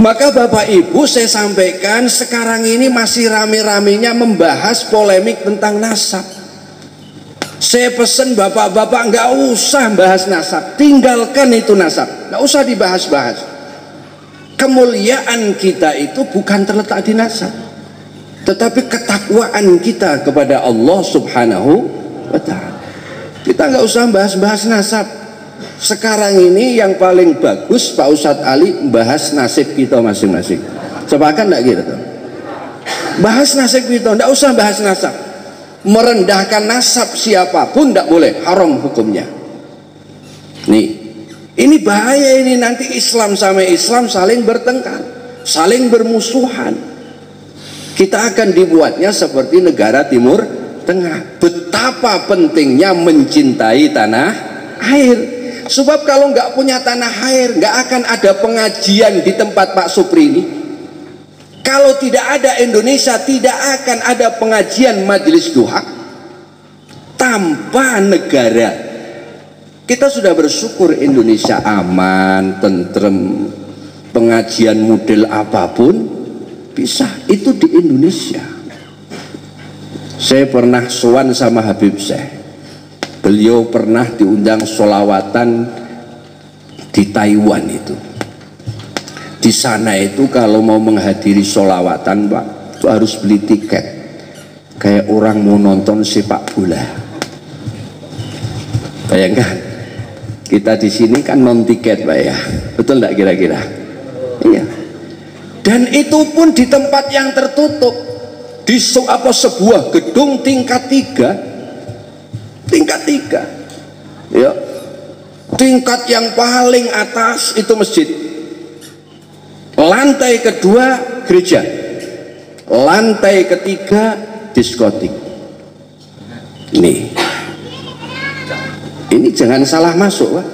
Maka Bapak Ibu, saya sampaikan sekarang ini masih rame-ramenya membahas polemik tentang nasab. Saya pesan bapak-bapak nggak usah bahas nasab, tinggalkan itu nasab, nggak usah dibahas-bahas. Kemuliaan kita itu bukan terletak di nasab, tetapi ketakwaan kita kepada Allah Subhanahu wa Ta'ala. Kita nggak usah bahas-bahas nasab. Sekarang ini yang paling bagus Pak Ustadz Ali bahas nasib kita masing-masing. Sepakat nggak gitu? Bahas nasib kita, nggak usah bahas nasab. Merendahkan nasab siapapun nggak boleh, haram hukumnya. Nih, ini bahaya ini, nanti Islam sama Islam saling bertengkar, saling bermusuhan. Kita akan dibuatnya seperti negara Timur Tengah. Betapa pentingnya mencintai tanah air. Sebab kalau nggak punya tanah air, nggak akan ada pengajian di tempat Pak Supri ini. Kalau tidak ada Indonesia, tidak akan ada pengajian majelis duha. Tanpa negara, kita sudah bersyukur Indonesia aman, tentrem, pengajian model apapun bisa, itu di Indonesia. Saya pernah sowan sama Habib Syekh. Beliau pernah diundang sholawatan di Taiwan itu. Di sana itu kalau mau menghadiri sholawatan Pak, itu harus beli tiket. Kayak orang mau nonton sepak bola. Bayangkan, kita di sini kan non tiket Pak ya, betul nggak kira-kira? Iya. Dan itu pun di tempat yang tertutup, di sebuah gedung tingkat 3. Tingkat 3 ya, tingkat yang paling atas itu masjid, lantai kedua gereja, lantai ketiga diskotik. Ini jangan salah masuk Pak.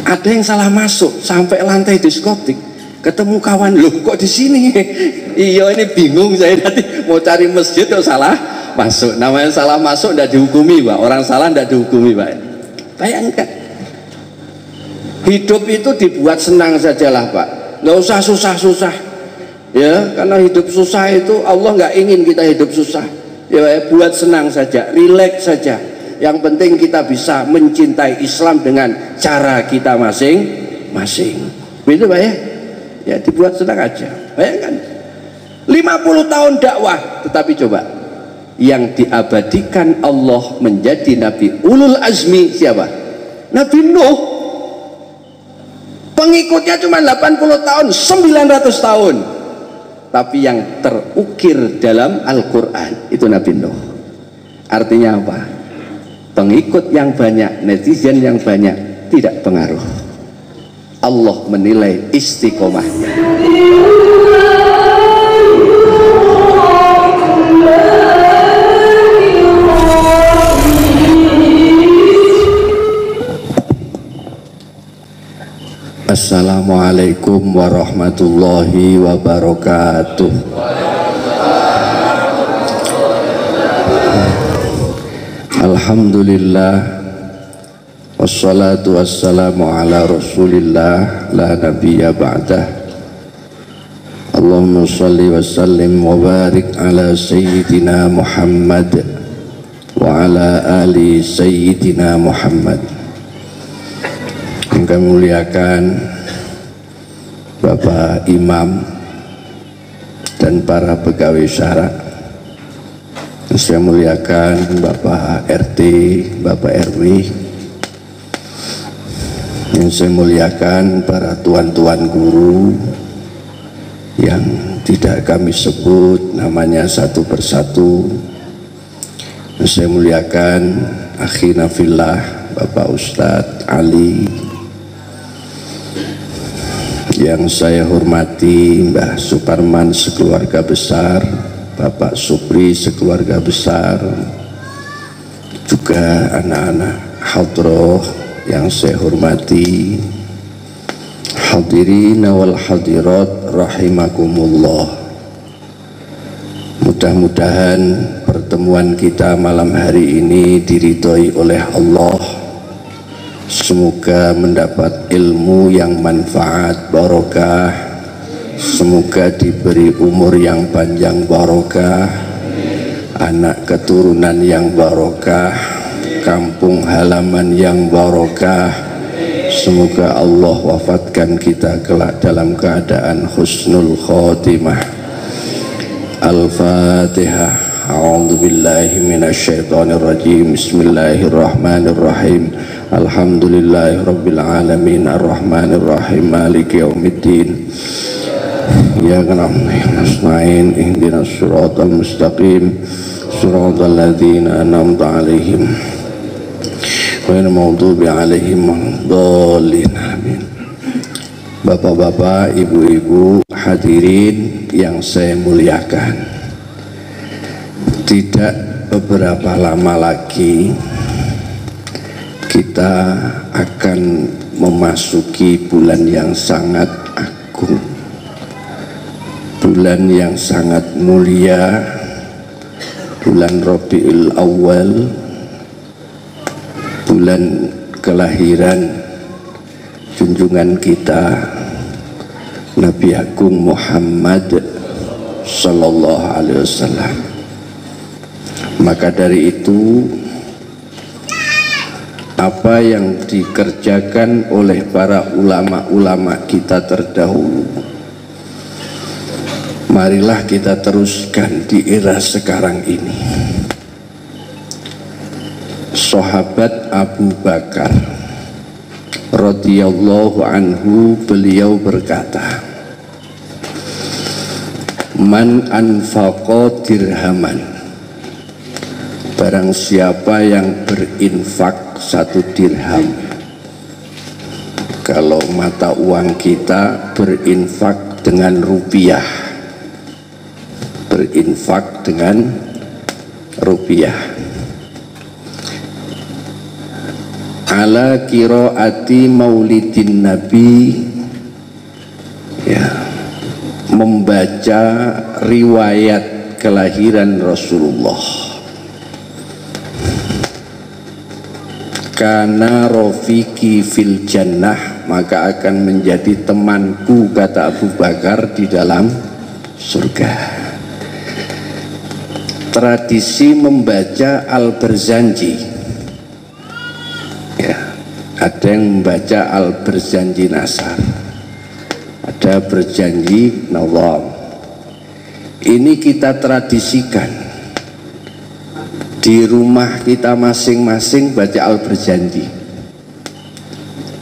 Ada yang salah masuk sampai lantai diskotik, ketemu kawan, loh kok di sini? Iya, ini bingung saya nanti mau cari masjid atau salah masuk. Namanya salah masuk tidak dihukumi Pak, orang salah tidak dihukumi Pak. Bayangkan, hidup itu dibuat senang sajalah Pak, nggak usah susah-susah ya, karena hidup susah itu Allah nggak ingin kita hidup susah ya. Buat senang saja, rileks saja. Yang penting kita bisa mencintai Islam dengan cara kita masing-masing, begitu Pak ya. Ya dibuat senang aja. Bayangkan 50 tahun dakwah, tetapi coba yang diabadikan Allah menjadi Nabi Ulul Azmi siapa? Nabi Nuh. Pengikutnya cuma 80 tahun, 900 tahun. Tapi yang terukir dalam Al-Quran itu Nabi Nuh. Artinya apa? Pengikut yang banyak, netizen yang banyak tidak pengaruh. Allah menilai istiqomahnya. Assalamualaikum warahmatullahi wabarakatuh. Alhamdulillah, wassalatu wassalamu ala rasulillah, la nabiyya ba'dah. Allahumma salli wa sallim wa barik ala sayyidina Muhammad wa ala ali sayyidina Muhammad. Yang kami muliakan Bapak Imam dan para pegawai syara, yang saya muliakan Bapak RT, Bapak RW, yang saya muliakan para tuan-tuan guru yang tidak kami sebut namanya satu persatu, yang saya muliakan akhina fillah Bapak Ustadz Ali, yang saya hormati Mbah Suparman sekeluarga besar, Bapak Supri sekeluarga besar, juga anak-anak hadroh yang saya hormati, hadirin wal hadirat rahimakumullah. Mudah-mudahan pertemuan kita malam hari ini diridhoi oleh Allah Semoga mendapat ilmu yang manfaat barokah, semoga diberi umur yang panjang barokah, anak keturunan yang barokah, kampung halaman yang barokah. Semoga Allah wafatkan kita kelak dalam keadaan husnul khotimah. Al-Fatihah. A'udzu billahi minasyaitonir rajim. Bismillahirrahmanirrahim. Alhamdulillahirabbil alamin arrahmanir rahim maliki yaumiddin. Iyyaka na'budu wa iyyaka nasta'in ihdinas siratal mustaqim siratal ladzina an'amta 'alaihim ghairil maghdubi 'alaihim waladdallin. Amin. Bapak-bapak, ibu-ibu, hadirin yang saya muliakan, tidak beberapa lama lagi kita akan memasuki bulan yang sangat agung, bulan yang sangat mulia, bulan Rabiul Awal, bulan kelahiran junjungan kita Nabi Agung Muhammad Sallallahu Alaihi Wasallam. Maka dari itu, apa yang dikerjakan oleh para ulama-ulama kita terdahulu, marilah kita teruskan di era sekarang ini. Sahabat Abu Bakar radhiyallahu anhu, beliau berkata, man anfaqa dirhaman, barang siapa yang berinfak 1 dirham. Kalau mata uang kita, berinfak dengan rupiah, berinfak dengan rupiah. Ala qiraati maulidin nabi, ya, membaca riwayat kelahiran Rasulullah. Kana rofiki fil jannah, maka akan menjadi temanku, kata Abu Bakar, di dalam surga. Tradisi membaca Al-Barzanji, ya, ada yang membaca Al-Barzanji Nasar, ada berjanji Nawam. Ini kita tradisikan di rumah kita masing-masing, baca Al-Barzanji,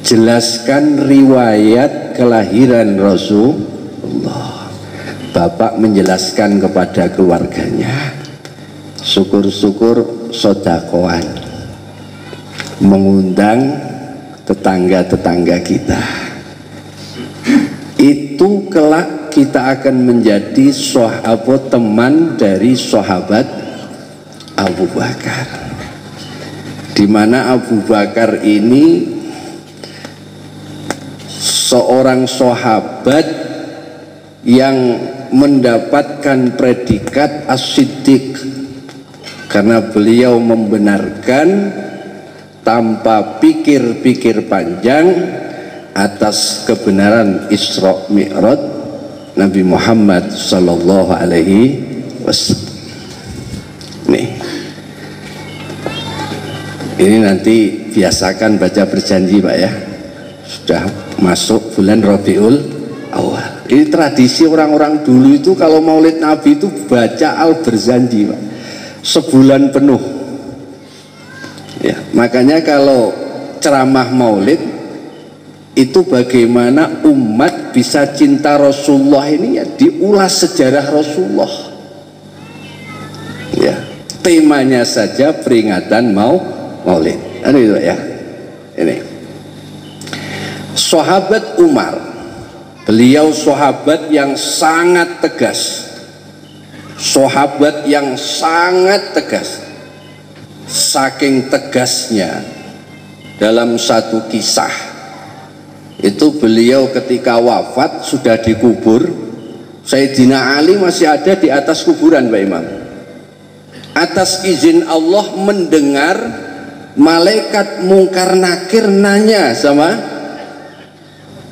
jelaskan riwayat kelahiran Rasulullah. Bapak menjelaskan kepada keluarganya, syukur-syukur sodakoan, mengundang tetangga-tetangga kita. Itu kelak kita akan menjadi sahabat, teman dari sahabat Abu Bakar, di mana Abu Bakar ini seorang sahabat yang mendapatkan predikat as-siddiq karena beliau membenarkan tanpa pikir-pikir panjang atas kebenaran Isra Mi'raj Nabi Muhammad Sallallahu Alaihi Wasallam. Nih, ini nanti biasakan baca berjanji, Pak, ya. Sudah masuk bulan Rabiul Awal. Ini tradisi orang-orang dulu itu kalau maulid Nabi itu baca Al-Barzanji, Pak, sebulan penuh. Ya, makanya kalau ceramah maulid itu bagaimana umat bisa cinta Rasulullah, ini ya diulas sejarah Rasulullah. Ya, temanya saja peringatan maulid. Itu ya. Ini sahabat Umar, beliau sahabat yang sangat tegas, sahabat yang sangat tegas. Saking tegasnya, dalam satu kisah itu beliau ketika wafat sudah dikubur, Sayyidina Ali masih ada di atas kuburan, Pak Imam. Atas izin Allah mendengar malaikat Mungkar Nakir nanya sama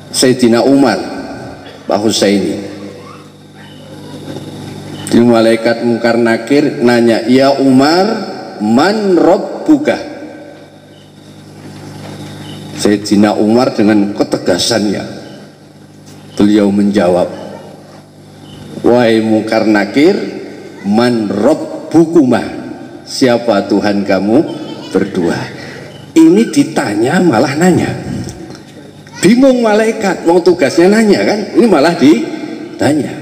Sayyidina Umar, Pak Husaini. Di malaikat Mungkar Nakir nanya, ya Umar, man rabbuka? Sayyidina Umar dengan ketegasannya beliau menjawab, wahai Mungkar Nakir, man rabbukuma, siapa Tuhan kamu berdua? Ini ditanya malah nanya, bingung malaikat, mau tugasnya nanya kan, ini malah ditanya.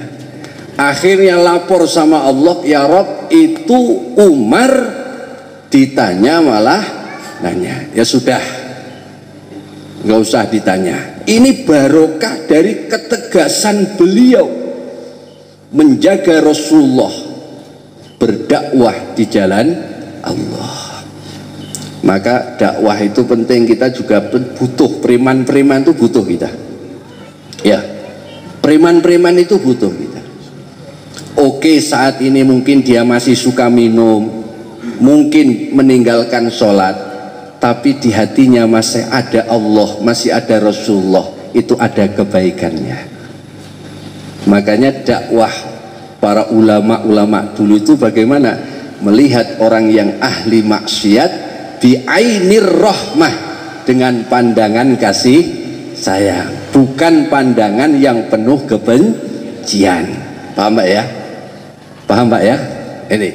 Akhirnya lapor sama Allah, ya Rabb, itu Umar ditanya malah nanya. Ya sudah, nggak usah ditanya. Ini barokah dari ketegasan beliau menjaga Rasulullah berdakwah di jalan Allah. Maka dakwah itu penting, kita juga butuh preman-preman itu butuh kita. Ya, preman-preman itu butuh kita. Oke, saat ini mungkin dia masih suka minum, mungkin meninggalkan sholat, tapi di hatinya masih ada Allah, masih ada Rasulullah, itu ada kebaikannya. Makanya dakwah para ulama-ulama dulu itu bagaimana melihat orang yang ahli maksiat bi'ainir rahmah, dengan pandangan kasih sayang, bukan pandangan yang penuh kebencian. Paham Pak ya? Paham Pak ya? Ini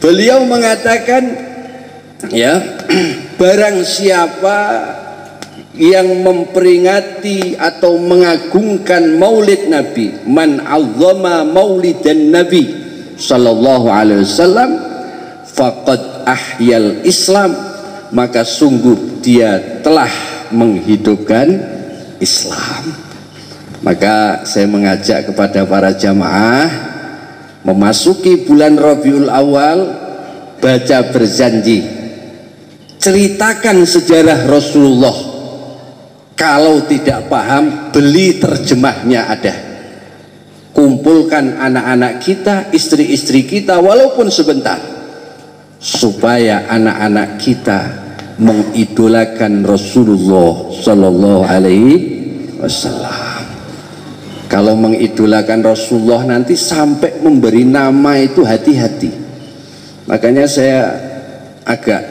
beliau mengatakan, ya, barang siapa yang memperingati atau mengagungkan maulid Nabi, man azzama maulidan Nabi sallallahu alaihi wasallam faqad ahyal Islam, maka sungguh dia telah menghidupkan Islam. Maka saya mengajak kepada para jamaah memasuki bulan Rabiul Awal, baca berjanji, ceritakan sejarah Rasulullah. Kalau tidak paham, beli terjemahnya ada. Kumpulkan anak-anak kita, istri-istri kita, walaupun sebentar, supaya anak-anak kita mengidolakan Rasulullah Sallallahu Alaihi Wasallam. Kalau mengidolakan Rasulullah nanti sampai memberi nama itu hati-hati. Makanya saya agak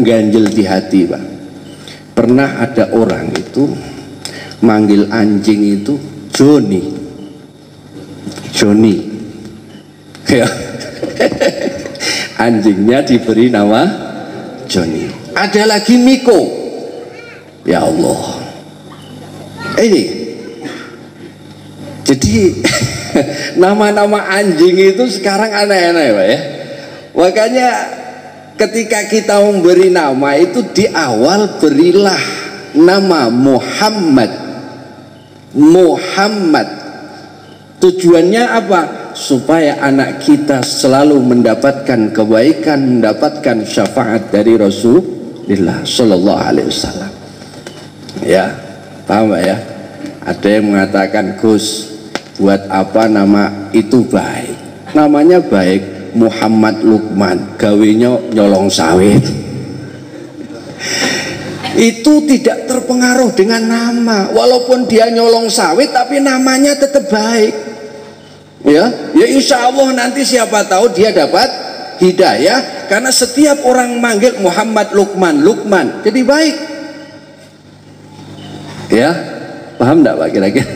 ganjel di hati, Pak. Pernah ada orang itu manggil anjing itu Joni. Ya. Anjingnya diberi nama Joni. Ada lagi Miko. Ya Allah. Ini jadi nama-nama anjing itu sekarang aneh-aneh, Pak ya. Makanya ketika kita memberi nama itu di awal berilah nama Muhammad. Tujuannya apa? Supaya anak kita selalu mendapatkan kebaikan, mendapatkan syafaat dari Rasulullah Sallallahu Alaihi Wasallam. Ya, paham Pak ya? Ada yang mengatakan, Gus, buat apa nama itu baik? Namanya baik, Muhammad Lukman, gawenya nyolong sawit. Itu tidak terpengaruh dengan nama, walaupun dia nyolong sawit tapi namanya tetap baik. Ya insya Allah nanti siapa tahu dia dapat hidayah, karena setiap orang manggil Muhammad Lukman, jadi baik. Ya, paham enggak Pak kira-kira?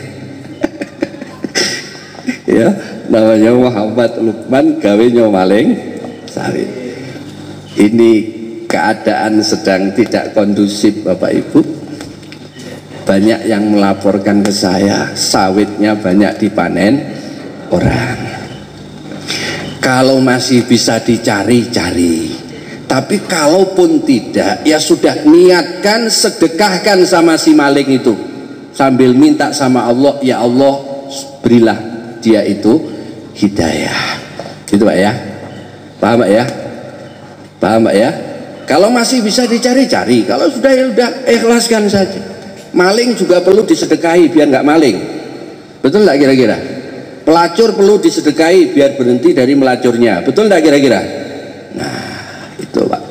Ya, namanya Muhammad Lukman, gawenya maling sawit. Ini keadaan sedang tidak kondusif Bapak Ibu. Banyak yang melaporkan ke saya, sawitnya banyak dipanen orang. Kalau masih bisa dicari-cari, tapi kalaupun tidak, ya sudah, niatkan, sedekahkan sama si maling itu, sambil minta sama Allah, ya Allah berilah dia itu hidayah. Gitu Pak ya. Paham Pak ya? Paham Pak ya? Kalau masih bisa dicari-cari, kalau sudah ya sudah, ikhlaskan saja. Maling juga perlu disedekahi biar nggak maling. Betul nggak kira-kira? Pelacur perlu disedekahi biar berhenti dari melacurnya. Betul nggak kira-kira? Nah, itu Pak.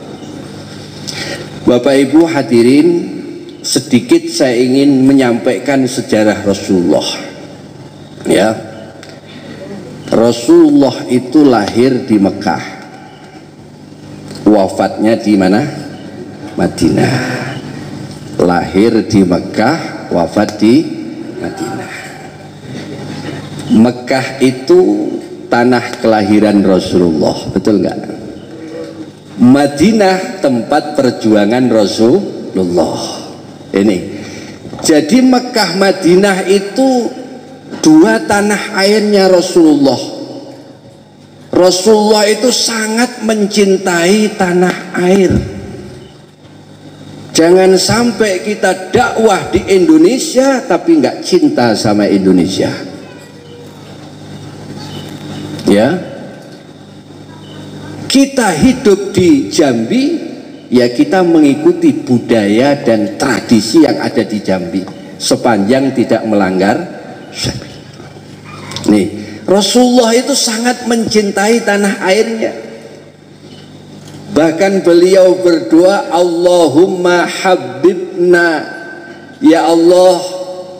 Bapak Ibu hadirin, sedikit saya ingin menyampaikan sejarah Rasulullah. Ya, Rasulullah itu lahir di Mekah, wafatnya di mana? Madinah. Lahir di Mekah, wafat di Madinah. Mekah itu tanah kelahiran Rasulullah, betul nggak? Madinah tempat perjuangan Rasulullah. Ini jadi Mekah Madinah itu dua tanah airnya Rasulullah. Rasulullah itu sangat mencintai tanah air. Jangan sampai kita dakwah di Indonesia tapi nggak cinta sama Indonesia. Ya, kita hidup di Jambi, ya kita mengikuti budaya dan tradisi yang ada di Jambi sepanjang tidak melanggar syariat. Nih, Rasulullah itu sangat mencintai tanah airnya. Bahkan beliau berdoa, Allahumma habibna, ya Allah,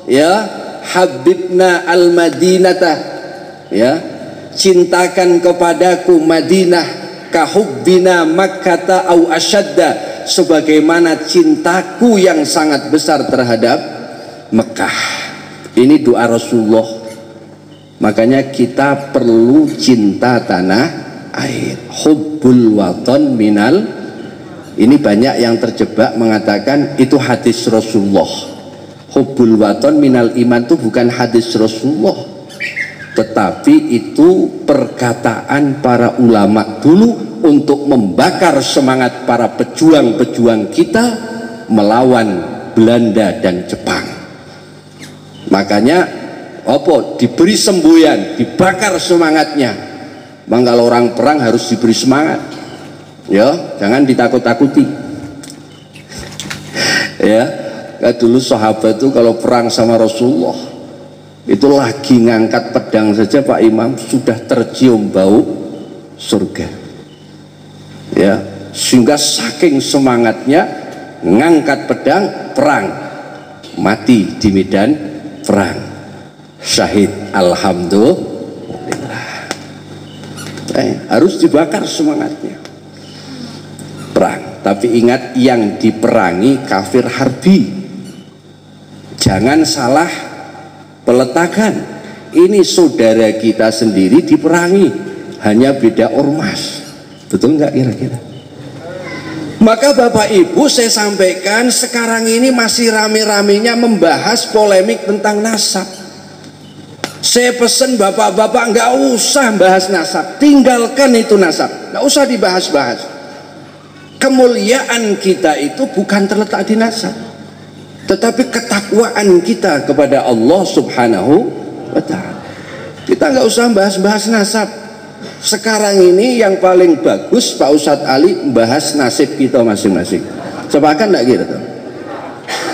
ya habibna al-Madinata, ya cintakan kepadaku Madinah kahubbina Makkata au asyadda, sebagaimana cintaku yang sangat besar terhadap Mekah. Ini doa Rasulullah. Makanya kita perlu cinta tanah air. Hubbul watan minal, ini banyak yang terjebak mengatakan itu hadis Rasulullah. Hubbul watan minal iman itu bukan hadis Rasulullah, tetapi itu perkataan para ulama dulu untuk membakar semangat para pejuang-pejuang kita melawan Belanda dan Jepang. Makanya apa? Diberi semboyan, dibakar semangatnya. Bang, kalau orang perang harus diberi semangat, ya, jangan ditakut-takuti. Ya, dulu sahabat itu kalau perang sama Rasulullah itu lagi ngangkat pedang saja Pak Imam sudah tercium bau surga. Ya, sehingga saking semangatnya ngangkat pedang perang, mati di medan perang, syahid, alhamdulillah. Harus dibakar semangatnya perang. Tapi ingat, yang diperangi kafir harbi, jangan salah peletakan. Ini saudara kita sendiri diperangi, hanya beda ormas, betul nggak kira-kira? Maka Bapak Ibu, saya sampaikan sekarang ini masih rame-ramenya membahas polemik tentang nasab. Saya pesan bapak-bapak nggak usah bahas nasab, tinggalkan itu nasab, nggak usah dibahas-bahas. Kemuliaan kita itu bukan terletak di nasab, tetapi ketakwaan kita kepada Allah Subhanahu wa Ta'ala. Kita nggak usah bahas-bahas nasab. Sekarang ini yang paling bagus Pak Ustadz Ali bahas nasib kita masing-masing. Sepakat nggak gitu?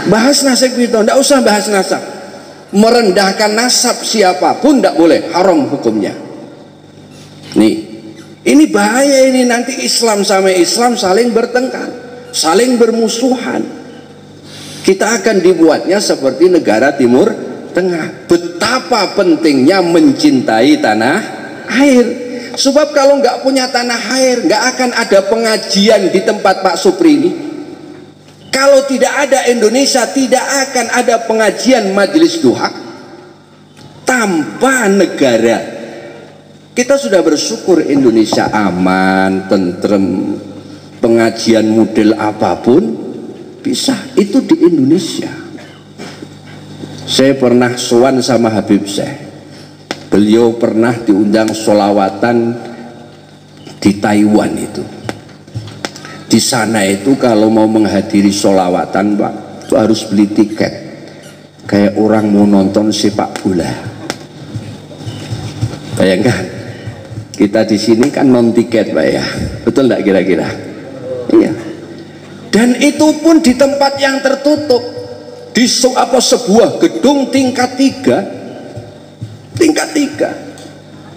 Bahas nasib kita, nggak usah bahas nasab. Merendahkan nasab siapapun tidak boleh, haram hukumnya. Nih, ini bahaya ini, nanti Islam sama Islam saling bertengkar, saling bermusuhan. Kita akan dibuatnya seperti negara Timur Tengah. Betapa pentingnya mencintai tanah air. Sebab kalau nggak punya tanah air, nggak akan ada pengajian di tempat Pak Supri ini. Kalau tidak ada Indonesia, tidak akan ada pengajian majelis duha. Tanpa negara, kita sudah bersyukur Indonesia aman, tentrem, pengajian model apapun bisa, itu di Indonesia. Saya pernah sowan sama Habib Syekh. Beliau pernah diundang sholawatan di Taiwan itu. Di sana itu kalau mau menghadiri sholawatan Pak, itu harus beli tiket, kayak orang mau nonton sepak bola. Bayangkan, kita di sini kan non tiket Pak ya, betul nggak kira-kira? Iya. Dan itu pun di tempat yang tertutup, di sebuah gedung tingkat 3,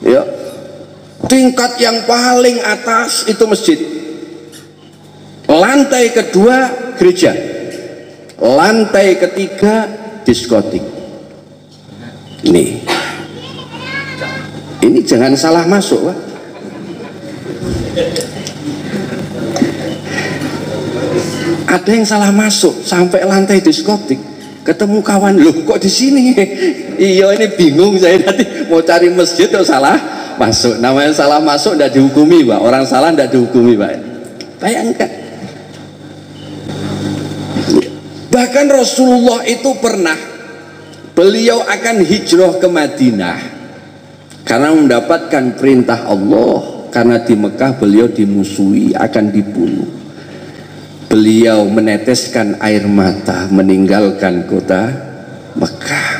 ya, tingkat yang paling atas itu masjid. lantai kedua gereja, lantai ketiga diskotik. Ini jangan salah masuk, Pak. Ada yang salah masuk sampai lantai diskotik, ketemu kawan, loh kok di sini? Iya, ini bingung saya nanti mau cari masjid atau salah masuk. Namanya salah masuk tidak dihukumi, Pak. Orang salah tidak dihukumi, Pak. Bayangkan. Bahkan Rasulullah itu pernah, beliau akan hijrah ke Madinah karena mendapatkan perintah Allah. Karena di Mekah beliau dimusuhi, akan dibunuh. Beliau meneteskan air mata meninggalkan kota Mekah.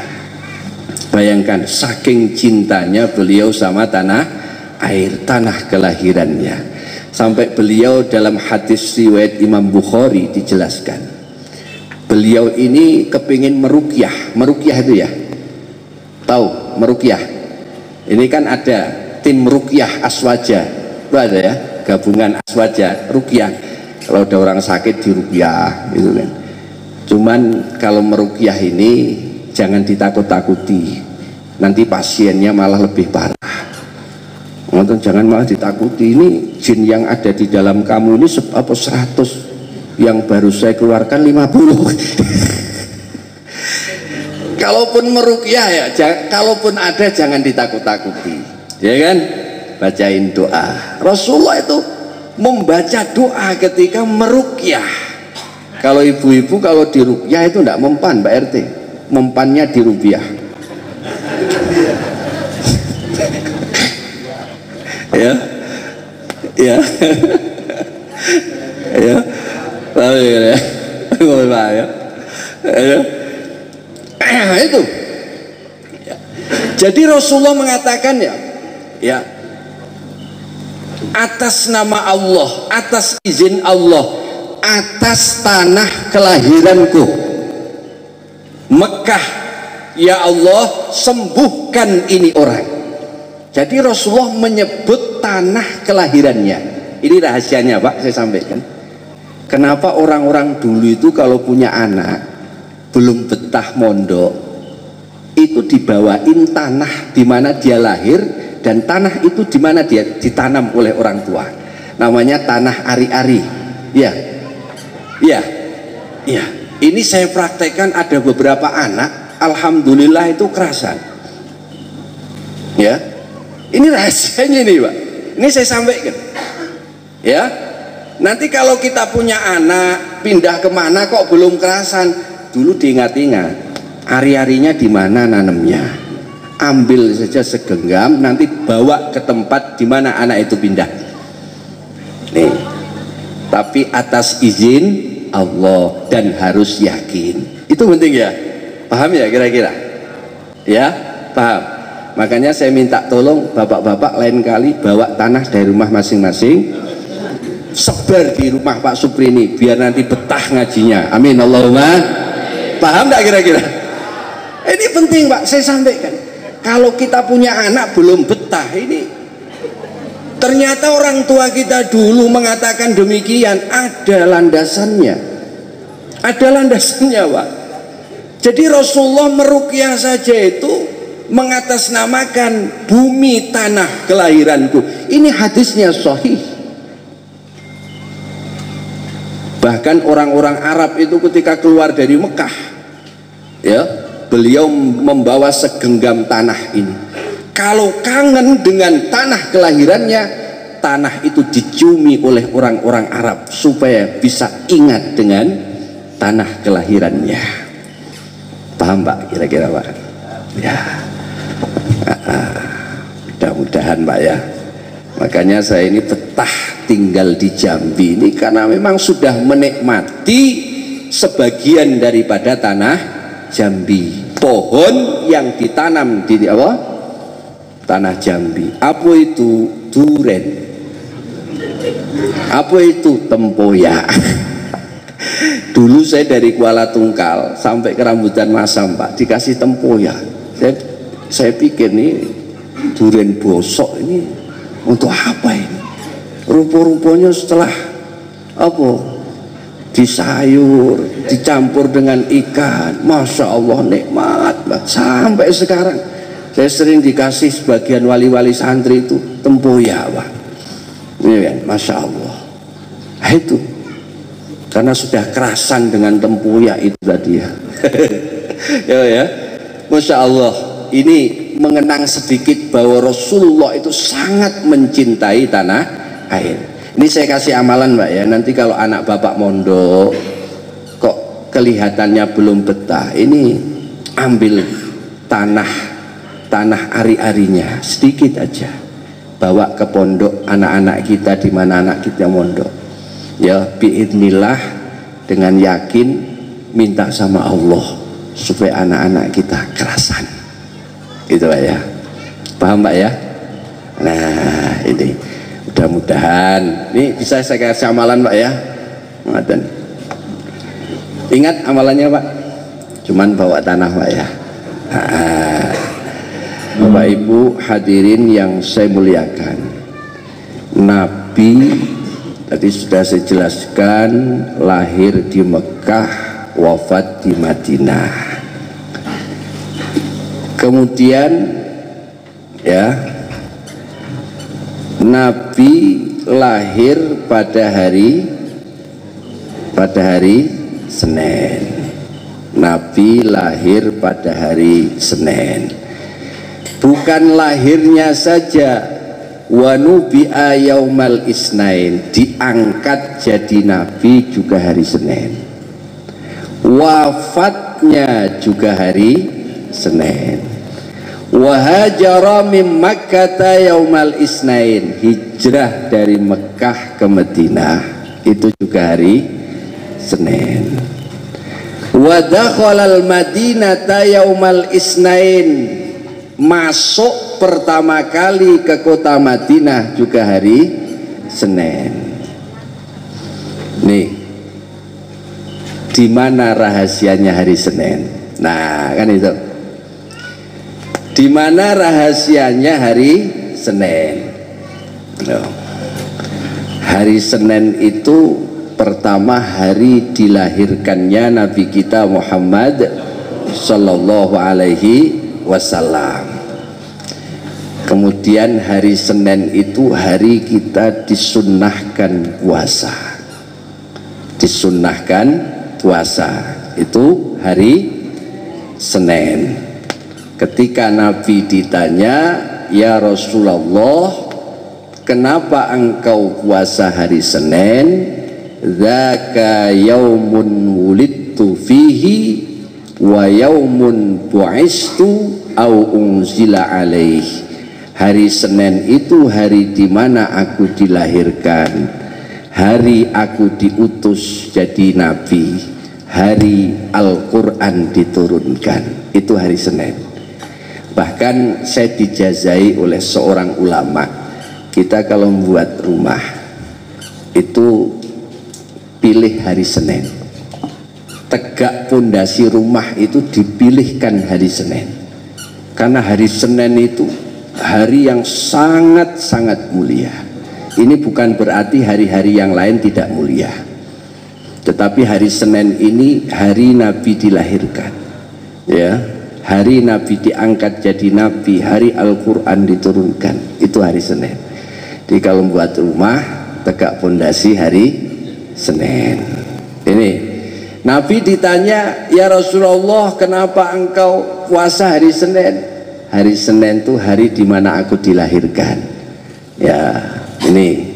Bayangkan saking cintanya beliau sama tanah air, tanah kelahirannya. Sampai beliau dalam hadis riwayat Imam Bukhari dijelaskan, beliau ini kepingin meruqyah. Meruqyah itu ya, tahu meruqyah? Ini kan ada tim ruqyah Aswaja, itu ada ya, gabungan Aswaja ruqyah. Kalau ada orang sakit di ruqyah gitu kan. Cuman kalau meruqyah ini jangan ditakut-takuti, nanti pasiennya malah lebih parah. Jangan malah ditakuti, ini jin yang ada di dalam kamu ini 100, yang baru saya keluarkan 50. Kalaupun meruqyah ya, kalaupun ada jangan ditakut-takuti, ya kan? Bacain doa. Rasulullah itu membaca doa ketika meruqyah. Kalau ibu-ibu kalau di ruqyah itu tidak mempan, Mbak RT, mempannya di rupiah. Ya, ya, ya, itu. Jadi Rasulullah mengatakan ya, atas nama Allah, atas izin Allah, atas tanah kelahiranku Mekah, ya Allah sembuhkan ini orang. Jadi Rasulullah menyebut tanah kelahirannya. Ini rahasianya, Pak, saya sampaikan. Kenapa orang-orang dulu itu kalau punya anak belum betah mondok, itu dibawain tanah di mana dia lahir, dan tanah itu di mana dia ditanam oleh orang tua. Namanya tanah ari-ari. Ya. Ya. Ya. Ini saya praktekkan, ada beberapa anak, alhamdulillah itu kerasan. Ya. Ini rahasianya nih, Pak. Ini saya sampaikan. Ya. Nanti kalau kita punya anak pindah kemana kok belum kerasan, dulu diingat-ingat ari-arinya di mana nanamnya. Ambil saja segenggam, nanti bawa ke tempat di mana anak itu pindah. Nih. Tapi atas izin Allah dan harus yakin. Itu penting ya. Paham ya kira-kira? Ya, paham. Makanya saya minta tolong bapak-bapak lain kali bawa tanah dari rumah masing-masing, sebar di rumah Pak Supri ini biar nanti betah ngajinya. Amin Allahumma. Paham tak kira-kira? Ini penting, Pak, saya sampaikan. Kalau kita punya anak belum betah, ini ternyata orang tua kita dulu mengatakan demikian, ada landasannya. Ada landasannya, Pak. Jadi Rasulullah meruqyah saja itu mengatasnamakan bumi tanah kelahiranku. Ini hadisnya sahih. Bahkan orang-orang Arab itu ketika keluar dari Mekah, ya, beliau membawa segenggam tanah ini. Kalau kangen dengan tanah kelahirannya, tanah itu diciumi oleh orang-orang Arab supaya bisa ingat dengan tanah kelahirannya. Paham, Pak, kira-kira, Pak? Ya. Mudah-mudahan, Pak, ya. Makanya saya ini betah tinggal di Jambi ini karena memang sudah menikmati sebagian daripada tanah Jambi. Pohon yang ditanam di apa? Tanah Jambi. Apa itu? Duren. Apa itu? Tempoyak. Dulu saya dari Kuala Tungkal sampai ke Rambutan Masam, Pak, dikasih tempoyak. Saya pikir nih durian bosok ini untuk apa ini? Rupa-rupanya setelah apa di sayur, dicampur dengan ikan, masya Allah nikmat Pak. Sampai sekarang saya sering dikasih sebagian wali-wali santri itu tempoyak Pak. Ini kan, masya Allah. Nah, itu karena sudah kerasan dengan tempoyak itu tadi ya. Ya, masya Allah. Ini mengenang sedikit bahwa Rasulullah itu sangat mencintai tanah air. Ini saya kasih amalan Mbak ya. Nanti kalau anak bapak mondok kok kelihatannya belum betah, ini ambil tanah ari-arinya sedikit aja, bawa ke pondok anak-anak kita di mana anak kita mondok. Ya, biidznillah, dengan yakin minta sama Allah supaya anak-anak kita kerasan. Gitu Pak ya. Paham Pak ya? Nah, ini mudah-mudahan ini bisa saya kasih amalan Pak ya. Ingat amalannya Pak, cuman bawa tanah Pak ya. Bapak Ibu hadirin yang saya muliakan, Nabi tadi sudah saya jelaskan lahir di Mekah, wafat di Madinah. Kemudian ya, Nabi lahir pada hari Senin. Nabi lahir pada hari Senin. Bukan lahirnya saja, wa nubi'a yaumal isnain, diangkat jadi nabi juga hari Senin. Wafatnya juga hari Senin. Wa hajara min Makkah yaumal isnain, hijrah dari Mekah ke Madinah itu juga hari Senin. Wa dakhalal Madinata yaumal isnain, masuk pertama kali ke kota Madinah juga hari Senin. Nih, di mana rahasianya hari Senin? Nah, kan itu. Di mana rahasianya hari Senin? Hari Senin itu pertama hari dilahirkannya Nabi kita Muhammad Sallallahu Alaihi Wasallam. Kemudian hari Senin itu hari kita disunnahkan puasa. Disunnahkan puasa itu hari Senin. Ketika Nabi ditanya, ya Rasulullah, kenapa engkau puasa hari Senin? Dzaka yaumun wulidtu fihi wa yaumun bu'istu au unzila alaih. Hari Senin itu hari di mana aku dilahirkan, hari aku diutus jadi nabi, hari Al-Quran diturunkan. Itu hari Senin. Bahkan saya dijazai oleh seorang ulama, kita kalau membuat rumah itu pilih hari Senin. Tegak pondasi rumah itu dipilihkan hari Senin. Karena hari Senin itu hari yang sangat-sangat mulia. Ini bukan berarti hari-hari yang lain tidak mulia, tetapi hari Senin ini hari Nabi dilahirkan, ya, hari Nabi diangkat jadi Nabi, hari Al-Quran diturunkan, itu hari Senin. Jadi kalau membuat rumah tegak pondasi hari Senin. Ini Nabi ditanya, ya Rasulullah, kenapa engkau puasa hari Senin? Hari Senin itu hari di mana aku dilahirkan. Ya, ini.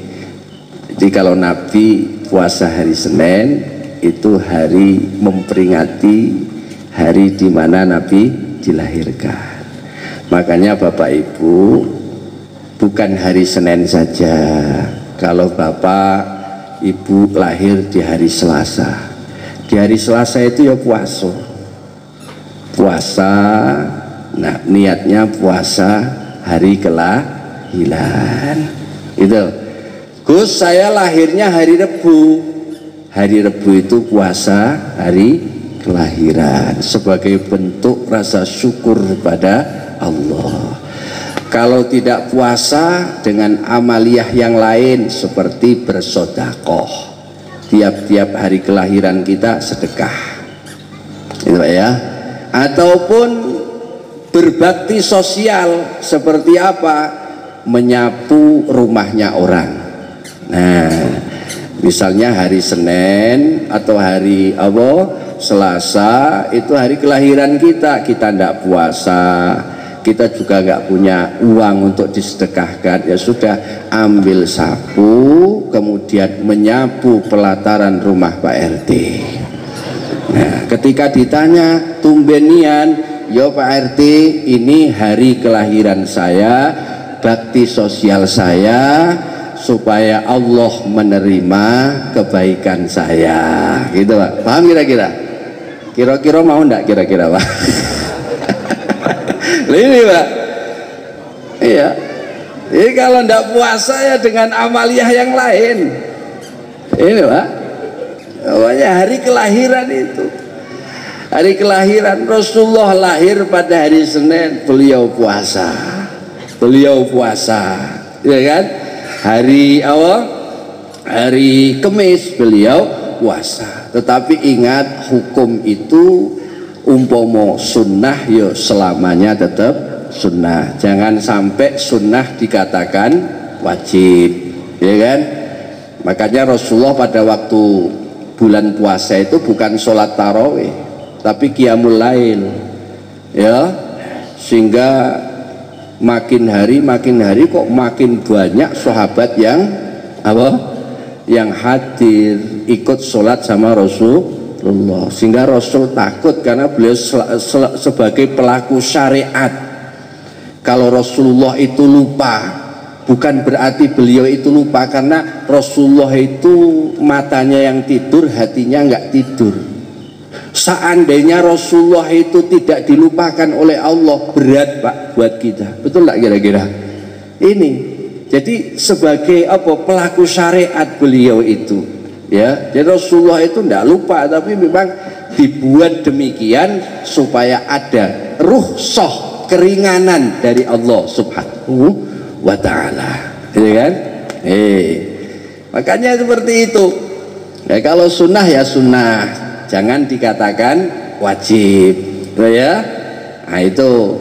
Jadi kalau Nabi puasa hari Senin itu hari memperingati hari di mana Nabi dilahirkan. Makanya Bapak Ibu, bukan hari Senin saja. Kalau Bapak Ibu lahir di hari Selasa, di hari Selasa itu ya puasa. Nah, niatnya puasa hari kelahiran. Itu. Gus, saya lahirnya hari Rebu. Hari Rebu itu puasa hari kelahiran sebagai bentuk rasa syukur pada Allah. Kalau tidak puasa dengan amaliyah yang lain seperti bersodakoh, tiap-tiap hari kelahiran kita sedekah, gitu Pak ya. Ataupun berbakti sosial seperti apa? Menyapu rumahnya orang. Nah, misalnya hari Senin atau hari Selasa itu hari kelahiran kita ndak puasa, kita juga nggak punya uang untuk disedekahkan, ya sudah, ambil sapu kemudian menyapu pelataran rumah Pak RT. Nah, ketika ditanya tumbenian, yo Pak RT, ini hari kelahiran saya, bakti sosial saya supaya Allah menerima kebaikan saya, gitu Pak. Paham kira-kira? Kira-kira mau enggak kira-kira Pak? Ini Pak, iya. Jadi kalau enggak puasa ya dengan amaliyah yang lain. Ini Pak, pokoknya hari kelahiran itu, hari kelahiran Rasulullah lahir pada hari Senin, beliau puasa, ya kan? Hari hari Kamis beliau puasa. Tetapi ingat, hukum itu umpomo sunnah, yo selamanya tetap sunnah. Jangan sampai sunnah dikatakan wajib, ya kan? Makanya Rasulullah pada waktu bulan puasa itu bukan sholat tarawih, tapi qiyamul lail, ya. Sehingga makin hari kok makin banyak sahabat yang yang hadir ikut sholat sama Rasulullah, sehingga Rasul takut karena beliau sebagai pelaku syariat. Kalau Rasulullah itu lupa, bukan berarti beliau itu lupa, karena Rasulullah itu matanya yang tidur, hatinya nggak tidur. Seandainya Rasulullah itu tidak dilupakan oleh Allah, berat Pak buat kita, betul nggak kira-kira? Ini jadi sebagai pelaku syariat beliau itu, ya. Jadi Rasulullah itu tidak lupa, tapi memang dibuat demikian supaya ada rukhsah, keringanan dari Allah Subhanahu wa Ta'ala, ya kan? Makanya seperti itu. Ya, kalau sunnah ya sunnah, jangan dikatakan wajib, ya. Nah itu,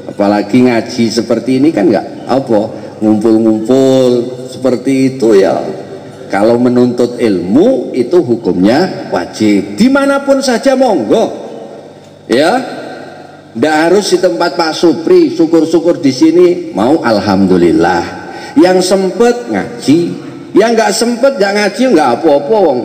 apalagi ngaji seperti ini kan nggak ngumpul-ngumpul seperti itu ya. Kalau menuntut ilmu itu hukumnya wajib, dimanapun saja monggo, ya. Nggak harus di tempat Pak Supri, syukur-syukur di sini mau alhamdulillah. Yang sempet ngaji, yang nggak sempet nggak ngaji nggak apa-apa, wong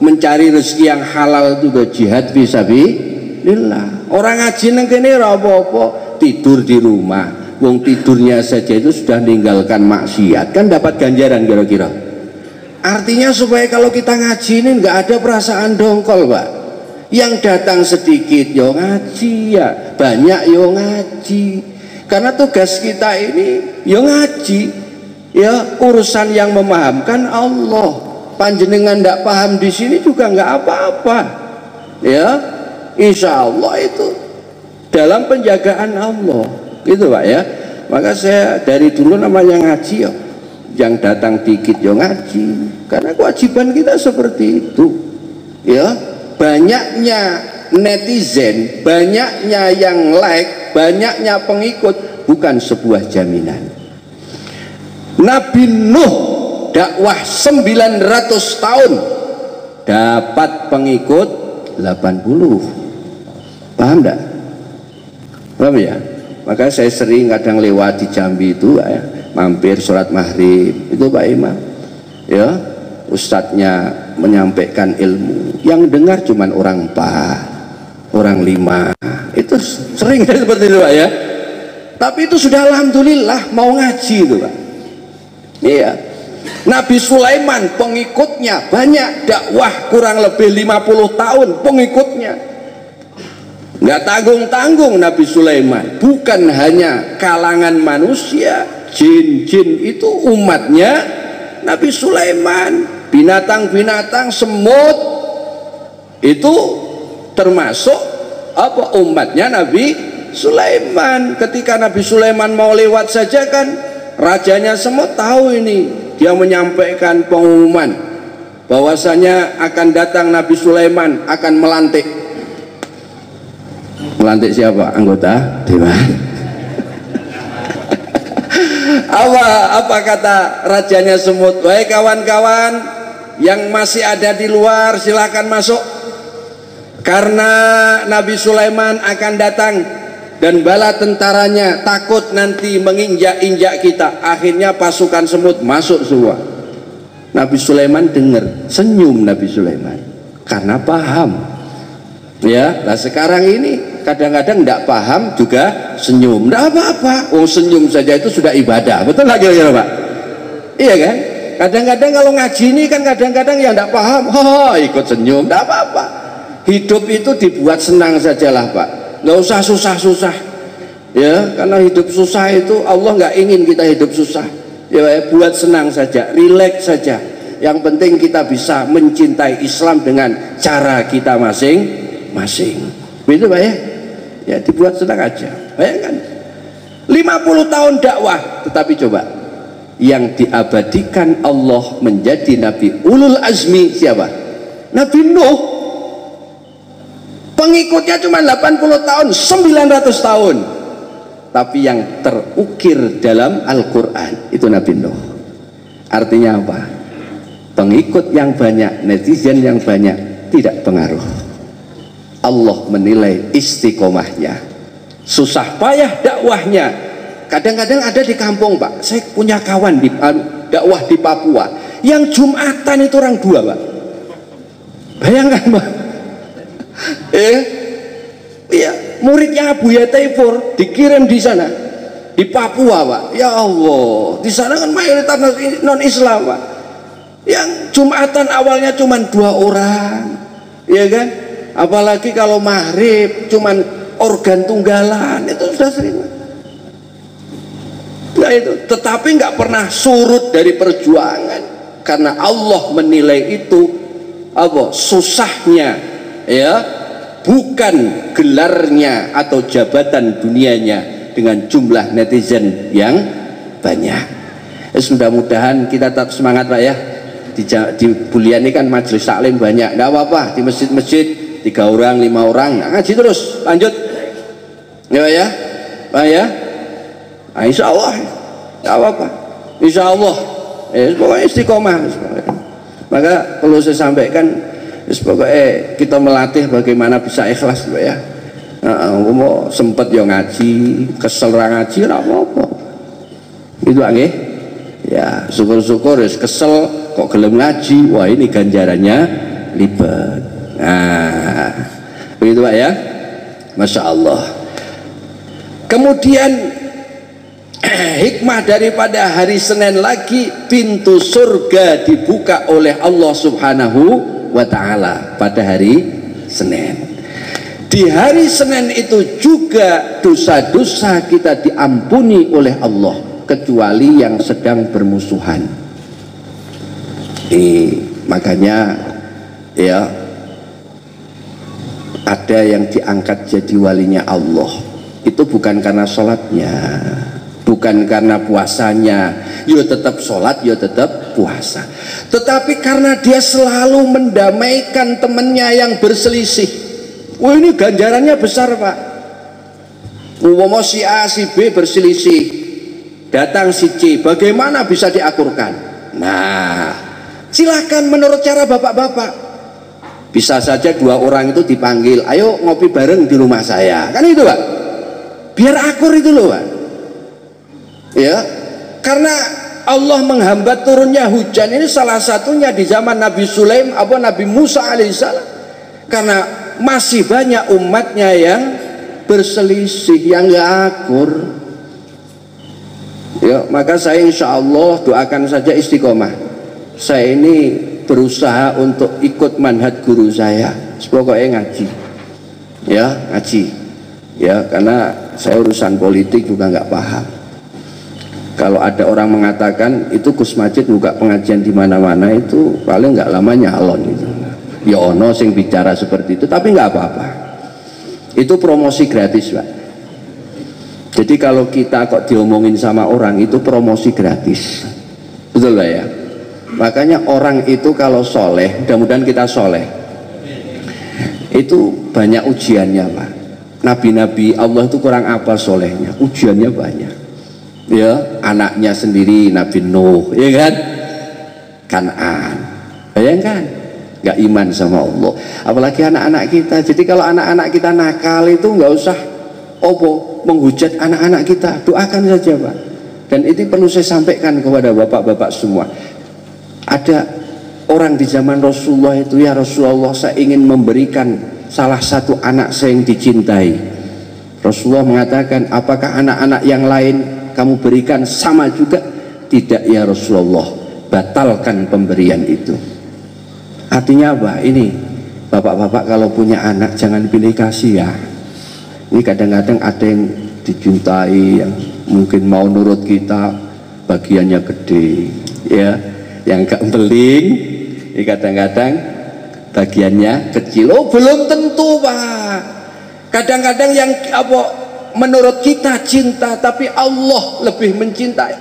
mencari rezeki yang halal juga jihad fisabilillah. Orang ngaji nang kene ora apa-apa, tidur di rumah. Wong tidurnya saja itu sudah meninggalkan maksiat, kan dapat ganjaran kira-kira. Artinya supaya kalau kita ngaji ini nggak ada perasaan dongkol Pak. Yang datang sedikit yo ngaji, ya banyak yo ngaji. Karena tugas kita ini yo ngaji, ya urusan yang memahamkan Allah. Panjenengan nggak paham di sini juga nggak apa-apa, ya. Insya Allah itu dalam penjagaan Allah. Gitu Pak ya. Maka saya dari dulu namanya ngaji ya, yang datang dikit ya ngaji, karena kewajiban kita seperti itu, ya. Banyaknya netizen, banyaknya yang like, banyaknya pengikut bukan sebuah jaminan. Nabi Nuh dakwah 900 tahun dapat pengikut 80. Paham enggak? Paham ya? Maka saya sering kadang lewat di Jambi itu ya, mampir sholat maghrib itu Pak Imam, ya, ustadznya menyampaikan ilmu, yang dengar cuman orang 4, orang 5, itu sering seperti itu Pak ya. Tapi itu sudah alhamdulillah mau ngaji itu Pak. Iya. Nabi Sulaiman pengikutnya banyak, dakwah kurang lebih 50 tahun pengikutnya. Nggak tanggung-tanggung Nabi Sulaiman, bukan hanya kalangan manusia, jin-jin itu umatnya Nabi Sulaiman, binatang-binatang, semut itu termasuk umatnya Nabi Sulaiman. Ketika Nabi Sulaiman mau lewat saja kan rajanya semut tahu ini, dia menyampaikan pengumuman bahwasanya akan datang Nabi Sulaiman akan melantik siapa? Anggota dewan. Apa kata rajanya semut? Wahai kawan-kawan yang masih ada di luar, silakan masuk, karena Nabi Sulaiman akan datang dan bala tentaranya takut nanti menginjak-injak kita. Akhirnya pasukan semut masuk semua. Nabi Sulaiman dengar, senyum Nabi Sulaiman karena paham. Ya, nah sekarang ini kadang-kadang tidak paham juga senyum, tidak apa-apa. Oh, senyum saja itu sudah ibadah, betul nggak kira-kira Pak? Iya kan? Kadang-kadang kalau ngaji ini kan kadang-kadang yang tidak paham, ikut senyum, tidak apa-apa. Hidup itu dibuat senang sajalah Pak, nggak usah susah-susah. Ya, karena hidup susah itu Allah nggak ingin kita hidup susah. Ya, buat senang saja, rileks saja. Yang penting kita bisa mencintai Islam dengan cara kita masing-masing. Begitu Pak ya? Ya dibuat senang aja. Bayangkan 50 tahun dakwah, tetapi coba yang diabadikan Allah menjadi Nabi Ulul Azmi siapa? Nabi Nuh. Pengikutnya cuma 80 tahun, 900 tahun. Tapi yang terukir dalam Al-Quran itu Nabi Nuh. Artinya apa? Pengikut yang banyak, netizen yang banyak tidak pengaruh. Allah menilai istiqomahnya, susah payah dakwahnya. Kadang-kadang ada di kampung Pak, saya punya kawan di dakwah di Papua yang Jumatan itu orang 2 Pak. Bayangkan Pak. Iya, muridnya Abu Yataifur dikirim di sana di Papua Pak. Ya Allah, di sana kan mayoritas non Islam Pak. Yang Jumatan awalnya cuma 2 orang, ya kan? Apalagi kalau maghrib cuman organ tunggalan, itu sudah sering. Nah itu, tetapi nggak pernah surut dari perjuangan karena Allah menilai itu apa? Susahnya, ya, bukan gelarnya atau jabatan dunianya dengan jumlah netizen yang banyak. Mudah-mudahan kita tetap semangat Pak ya. Di Bulian ini kan majelis taklim banyak, nggak apa-apa. Di masjid-masjid 3 orang, 5 orang, ngaji terus, lanjut ya Pak ya. Nah, insya Allah nggak apa-apa, insya Allah pokoknya istiqomah. Maka perlu saya sampaikan, pokoknya kita melatih bagaimana bisa ikhlas Pak ya. Mau sempet ya ngaji, kesel ngaji nggak apa-apa itu nggih ya, syukur-syukur kesel kok gelem ngaji, wah ini ganjarannya lipat. Nah, begitu Pak ya, Masya Allah. Kemudian hikmah daripada hari Senin lagi, pintu surga dibuka oleh Allah Subhanahu wa Ta'ala pada hari Senin. Di hari Senin itu juga dosa-dosa kita diampuni oleh Allah, kecuali yang sedang bermusuhan. Makanya ya, ada yang diangkat jadi walinya Allah itu bukan karena sholatnya, bukan karena puasanya, yo tetap sholat, yo tetap puasa, tetapi karena dia selalu mendamaikan temannya yang berselisih. Wah, ini ganjarannya besar Pak. Umpama si A si B berselisih, datang si C, bagaimana bisa diakurkan? Nah, silakan menurut cara bapak-bapak. Bisa saja 2 orang itu dipanggil, ayo ngopi bareng di rumah saya, kan itu Pak, biar akur itu loh Pak ya. Karena Allah menghambat turunnya hujan ini salah satunya di zaman Nabi Nabi Musa alaihissalam, karena masih banyak umatnya yang berselisih, yang gak akur ya. Maka saya insya Allah doakan saja istiqomah. Saya ini berusaha untuk ikut manhaj guru saya, pokoknya ngaji ya, ngaji ya, karena saya urusan politik juga nggak paham. Kalau ada orang mengatakan itu Gus Majid buka pengajian di mana-mana, itu paling nggak lama nyalon itu ya, ono sing bicara seperti itu, tapi nggak apa-apa, itu promosi gratis Pak. Jadi kalau kita kok diomongin sama orang itu promosi gratis, betul Pak ya. Makanya orang itu kalau soleh, mudah-mudahan kita soleh, itu banyak ujiannya Pak. Nabi-nabi Allah itu kurang apa solehnya, ujiannya banyak. Ya, anaknya sendiri Nabi Nuh, ya kan? Kan'an, bayangkan, nggak iman sama Allah. Apalagi anak-anak kita. Jadi kalau anak-anak kita nakal itu nggak usah menghujat anak-anak kita, doakan saja Pak. Dan ini perlu saya sampaikan kepada bapak-bapak semua. Ada orang di zaman Rasulullah itu, ya Rasulullah, saya ingin memberikan salah satu anak saya yang dicintai. Rasulullah mengatakan, apakah anak-anak yang lain kamu berikan sama juga? Tidak ya Rasulullah, batalkan pemberian itu. Artinya apa? Ini bapak-bapak kalau punya anak jangan pilih kasih ya. Ini kadang-kadang ada yang dicintai, yang mungkin mau nurut kita, bagiannya gede ya. Yang gak beling, ini kadang-kadang bagiannya kecil. Oh belum tentu Pak. Kadang-kadang yang menurut kita cinta, tapi Allah lebih mencintai.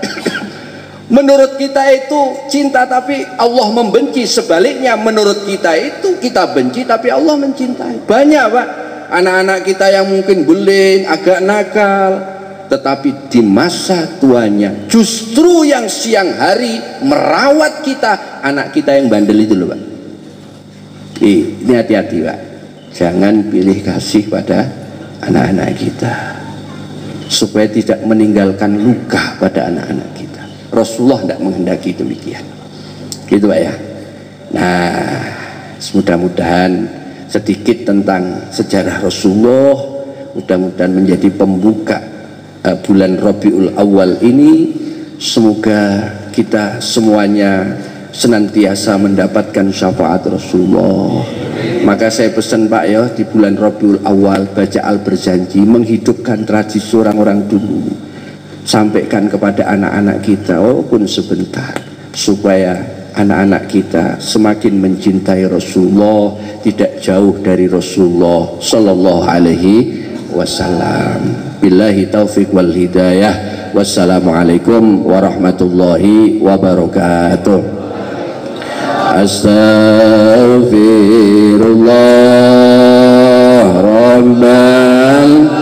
Menurut kita itu cinta, tapi Allah membenci. Sebaliknya menurut kita itu kita benci, tapi Allah mencintai. Banyak Pak, anak-anak kita yang mungkin beling, agak nakal, tetapi di masa tuanya justru yang siang hari merawat kita, anak kita yang bandel itu loh Pak. Ini hati-hati Pak, jangan pilih kasih pada anak-anak kita supaya tidak meninggalkan luka pada anak-anak kita. Rasulullah tidak menghendaki demikian, gitu Pak ya. Nah, mudah-mudahan sedikit tentang sejarah Rasulullah, mudah-mudahan menjadi pembuka bulan Rabiul Awal ini. Semoga kita semuanya senantiasa mendapatkan syafaat Rasulullah. Maka saya pesan Pak ya, di bulan Rabiul Awal baca Al-Berjanji, menghidupkan tradisi orang-orang dulu, sampaikan kepada anak-anak kita walaupun sebentar, supaya anak-anak kita semakin mencintai Rasulullah, tidak jauh dari Rasulullah sallallahu alaihi wasallam. Billahi taufiq wal hidayah. Wassalamualaikum warahmatullahi wabarakatuh. Astaghfirullah rabbal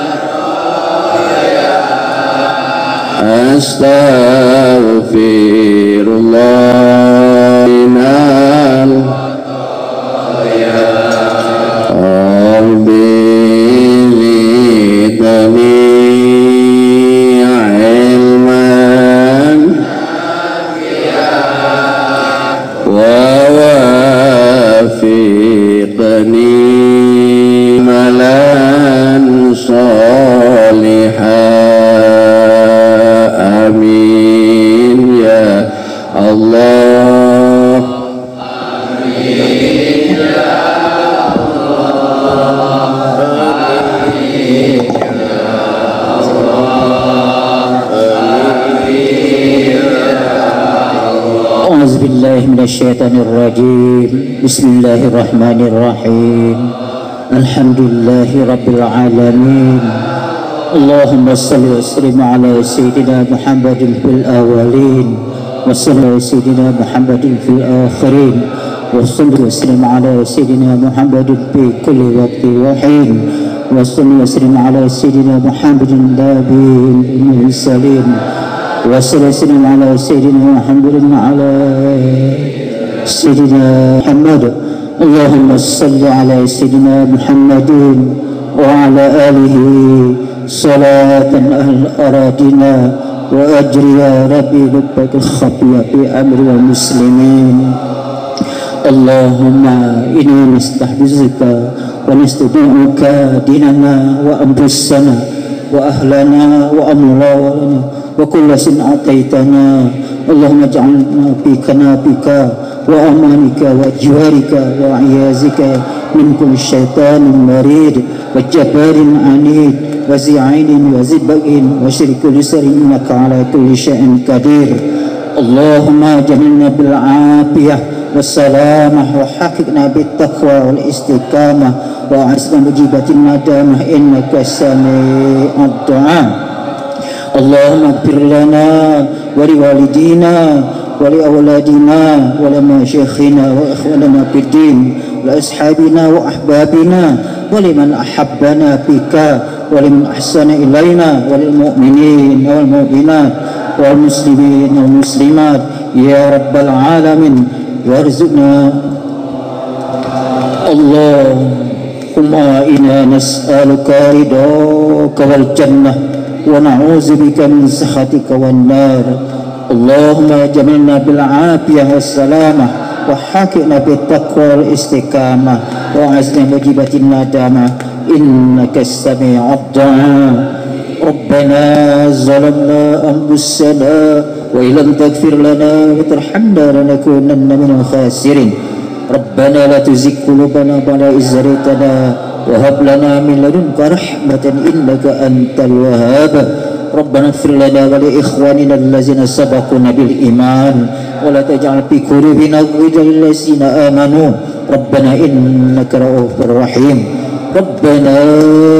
astaghfirullah minal Minasyaitonirrajim. Bismillahirrahmanirrahim. Alhamdulillahi rabbil alamin. Allahumma salli wa sallim ala sayyidina Muhammadin fil awwalin wa salli ala sayyidina Muhammadin fil akhirin wa salli wa sallim ala sayyidina Muhammadin fi kulli waqtin wa hin wa salli wa sallim ala sayyidina Muhammadin nabiyil mursalin wa salli wa sallim ala sayyidina Muhammadin ala Sayyidina Muhammad. Allahumma salli ala Sayyidina Muhammadin wa ala alihi salatan ahl aradina wa ajri ya Rabbi lubbaka khafiya fi amri wa muslimin. Allahumma inna nastahbizuka wa nastadi'uka dinana wa anfusana wa ahlana wa amwalana wa kulla sin ataitana. Allahumma ja'alna fi kanabika wa amanika wa jiwarika wa iyazika min kulli syaitanin marid wa jabarin anid wa zi'ainin wa zibagin wa syirikul lisarin innaka ala kulli syai'in qadir. Allahumma jannibna bil afiyah wassalamah wa haqiqna bit taqwa wal istiqamah wa asna mujibatin nadamah innaka sami'ud du'a. Allahumma ighfir lana wa liwalidina ولأولادنا ولمشايخنا وإخواننا في الدين ولأصحابنا وأحبابنا ولمن أحبنا بك ولمن أحسن إلينا وللمؤمنين والمؤمنات والمسلمين والمسلمات يا رب العالمين وارزقنا اللهم إنا نسألك رضاك والجنة ونعوذ بك من سخطك والنار اللهم جملنا بالعافية والسلامة وحققنا بالتقوى والاستقامة وعزنا مجيبة الندامة إنك السميع الدعاء ربنا ظلمنا أنفسنا وإن لم تغفر لنا وترحمنا لنكونن من الخاسرين ربنا لا تزغ قلوبنا بعد إذ هديتنا وهب لنا من لدنك رحمة إنك أنت الوهاب ربنا اغفر لنا ولإخواننا الذين سبقونا بالإيمان ولا تجعل في قلوبنا غلا للذين آمنوا ربنا إنك رؤوف رحيم ربنا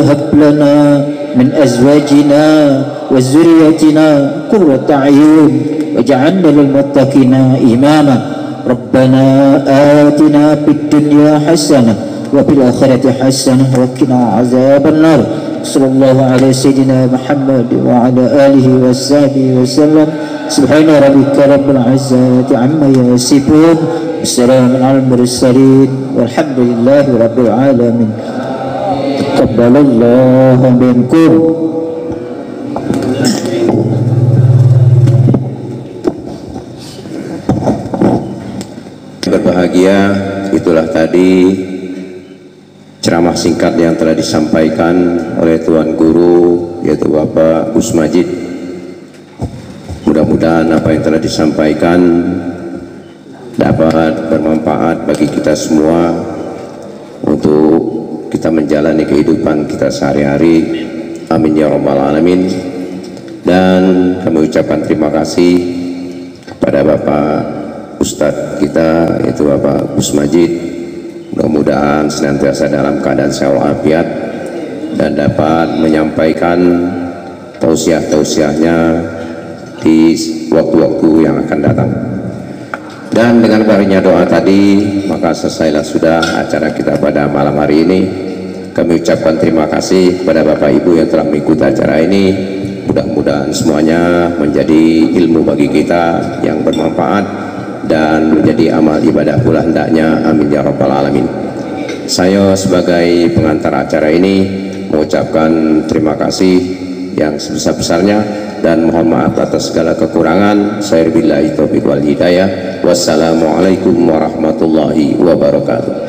هب لنا من أزواجنا وذريتنا قرة أعين واجعلنا للمتقين إماما ربنا آتنا في الدنيا حسنة وفي الآخرة حسنة وقنا عذاب النار صلى الله على سيدنا محمد وعلى آله وصحبه وسلم سبحان ربك رب العزة عما يصفون والسلام على المرسلين والحمد لله رب العالمين تقبل الله منكم. Berbahagia, itulah tadi ceramah singkat yang telah disampaikan oleh Tuan Guru yaitu Bapak Gus Majid. Mudah-mudahan apa yang telah disampaikan dapat bermanfaat bagi kita semua untuk kita menjalani kehidupan kita sehari-hari. Amin ya rabbal alamin. Dan kami ucapkan terima kasih kepada Bapak Ustadz kita yaitu Bapak Gus Majid. Mudah-mudahan senantiasa dalam keadaan sehat walafiat dan dapat menyampaikan tausiah-tausiahnya di waktu-waktu yang akan datang. Dan dengan banyaknya doa tadi, maka selesailah sudah acara kita pada malam hari ini. Kami ucapkan terima kasih kepada Bapak Ibu yang telah mengikuti acara ini. Mudah-mudahan semuanya menjadi ilmu bagi kita yang bermanfaat dan menjadi amal ibadah pula hendaknya. Amin ya rabbal alamin. Saya sebagai pengantar acara ini mengucapkan terima kasih yang sebesar-besarnya dan mohon maaf atas segala kekurangan. Saya billahi taufiq wal hidayah. Wassalamualaikum warahmatullahi wabarakatuh.